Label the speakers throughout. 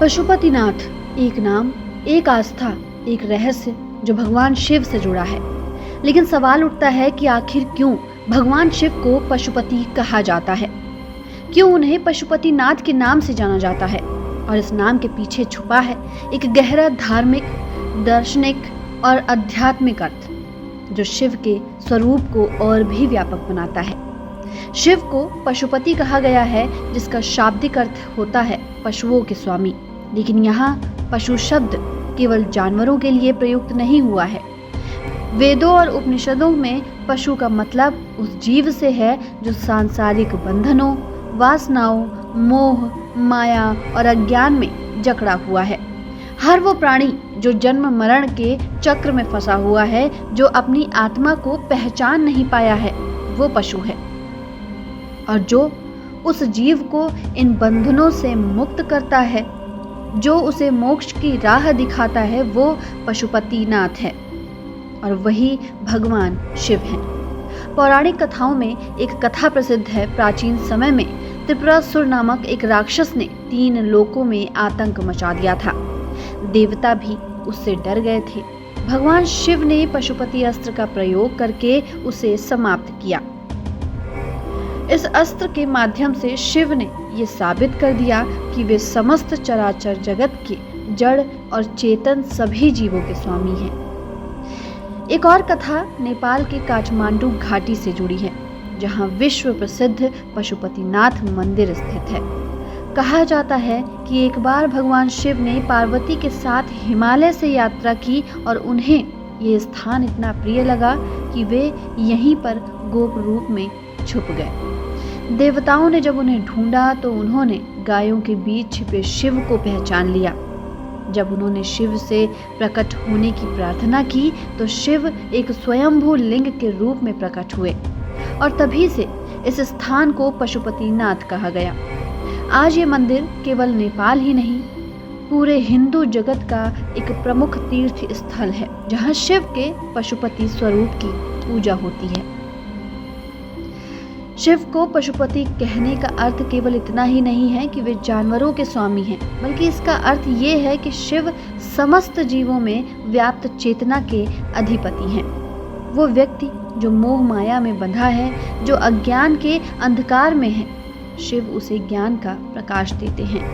Speaker 1: पशुपतिनाथ एक नाम, एक आस्था, एक रहस्य जो भगवान शिव से जुड़ा है। लेकिन सवाल उठता है कि आखिर क्यों भगवान शिव को पशुपति कहा जाता है? क्यों उन्हें पशुपतिनाथ के नाम से जाना जाता है? और इस नाम के पीछे छुपा है एक गहरा धार्मिक, दार्शनिक और आध्यात्मिक अर्थ जो शिव के स्वरूप को और भी व्यापक बनाता है। शिव को पशुपति कहा गया है जिसका शाब्दिक अर्थ होता है पशुओं के स्वामी। लेकिन यहाँ पशु शब्द केवल जानवरों के लिए प्रयुक्त नहीं हुआ है। वेदों और उपनिषदों में पशु का मतलब उस जीव से है जो सांसारिक बंधनों, वासनाओं, मोह, माया और अज्ञान में जकड़ा हुआ है। हर वो प्राणी जो जन्म मरण के चक्र में फंसा हुआ है, जो अपनी आत्मा को पहचान नहीं पाया है, वो पशु है। और जो उस जीव को इन बंधनों से मुक्त करता है, जो उसे मोक्ष की राह दिखाता है, वो पशुपतिनाथ है और वही भगवान शिव हैं। पौराणिक कथाओं में एक कथा प्रसिद्ध है। प्राचीन समय में त्रिपुरासुर नामक एक राक्षस ने 3 लोकों में आतंक मचा दिया था। देवता भी उससे डर गए थे। भगवान शिव ने पशुपति अस्त्र का प्रयोग करके उसे समाप्त किया। इस अस्त्र के माध्यम से शिव ने ये साबित कर दिया कि वे समस्त चराचर जगत के जड़ और चेतन सभी जीवों के स्वामी हैं। एक और कथा नेपाल के काठमांडू घाटी से जुड़ी है, जहां विश्व प्रसिद्ध पशुपतिनाथ मंदिर स्थित है। कहा जाता है कि एक बार भगवान शिव ने पार्वती के साथ हिमालय से यात्रा की और उन्हें ये स्थान इतना प्रिय लगा कि वे यहीं पर गोप रूप में छुप गए। देवताओं ने जब उन्हें ढूंढा तो उन्होंने गायों के बीच छिपे शिव को पहचान लिया। जब उन्होंने शिव से प्रकट होने की प्रार्थना की तो शिव एक स्वयंभू लिंग के रूप में प्रकट हुए और तभी से इस स्थान को पशुपतिनाथ कहा गया। आज ये मंदिर केवल नेपाल ही नहीं, पूरे हिंदू जगत का एक प्रमुख तीर्थ स्थल है, जहां शिव के पशुपति स्वरूप की पूजा होती है। शिव को पशुपति कहने का अर्थ केवल इतना ही नहीं है कि वे जानवरों के स्वामी हैं, बल्कि इसका अर्थ ये है कि शिव समस्त जीवों में व्याप्त चेतना के अधिपति हैं। वो व्यक्ति जो मोह माया में बंधा है, जो अज्ञान के अंधकार में है, शिव उसे ज्ञान का प्रकाश देते हैं,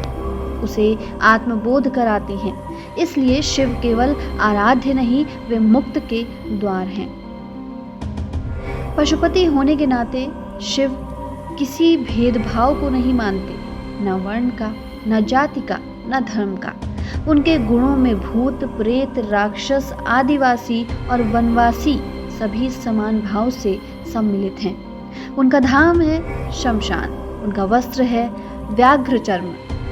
Speaker 1: उसे आत्मबोध कराते हैं। इसलिए शिव केवल आराध्य नहीं, वे मुक्त के द्वार हैं। पशुपति होने के नाते शिव किसी भेदभाव को नहीं मानते, न वर्ण का, न जाति का, न धर्म का। उनके गुणों में भूत, प्रेत, राक्षस, आदिवासी और वनवासी सभी समान भाव से सम्मिलित हैं। उनका धाम है शमशान, उनका वस्त्र है व्याघ्र चर्म,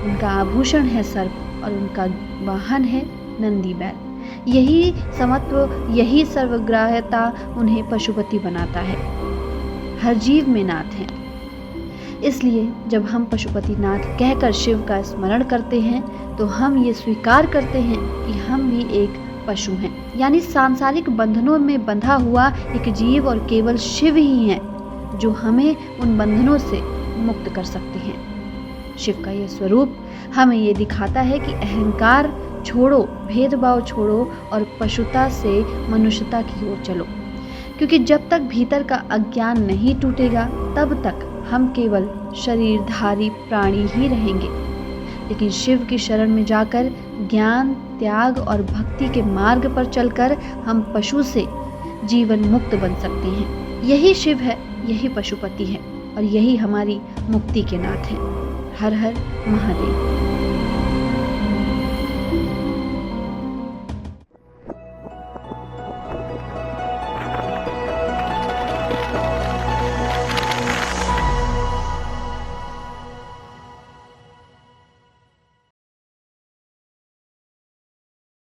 Speaker 1: उनका आभूषण है सर्प और उनका वाहन है नंदी बैल। यही समत्व, यही सर्वग्राह्यता उन्हें पशुपति बनाता है। हर जीव में नाथ हैं। इसलिए जब हम पशुपतिनाथ कहकर शिव का स्मरण करते हैं तो हम ये स्वीकार करते हैं कि हम भी एक पशु हैं, यानी सांसारिक बंधनों में बंधा हुआ एक जीव, और केवल शिव ही हैं जो हमें उन बंधनों से मुक्त कर सकते हैं। शिव का यह स्वरूप हमें ये दिखाता है कि अहंकार छोड़ो, भेदभाव छोड़ो और पशुता से मनुष्यता की ओर चलो, क्योंकि जब तक भीतर का अज्ञान नहीं टूटेगा तब तक हम केवल शरीरधारी प्राणी ही रहेंगे। लेकिन शिव की शरण में जाकर ज्ञान, त्याग और भक्ति के मार्ग पर चलकर हम पशु से जीवन मुक्त बन सकते हैं। यही शिव है, यही पशुपति है और यही हमारी मुक्ति के नाथ हैं। हर हर महादेव।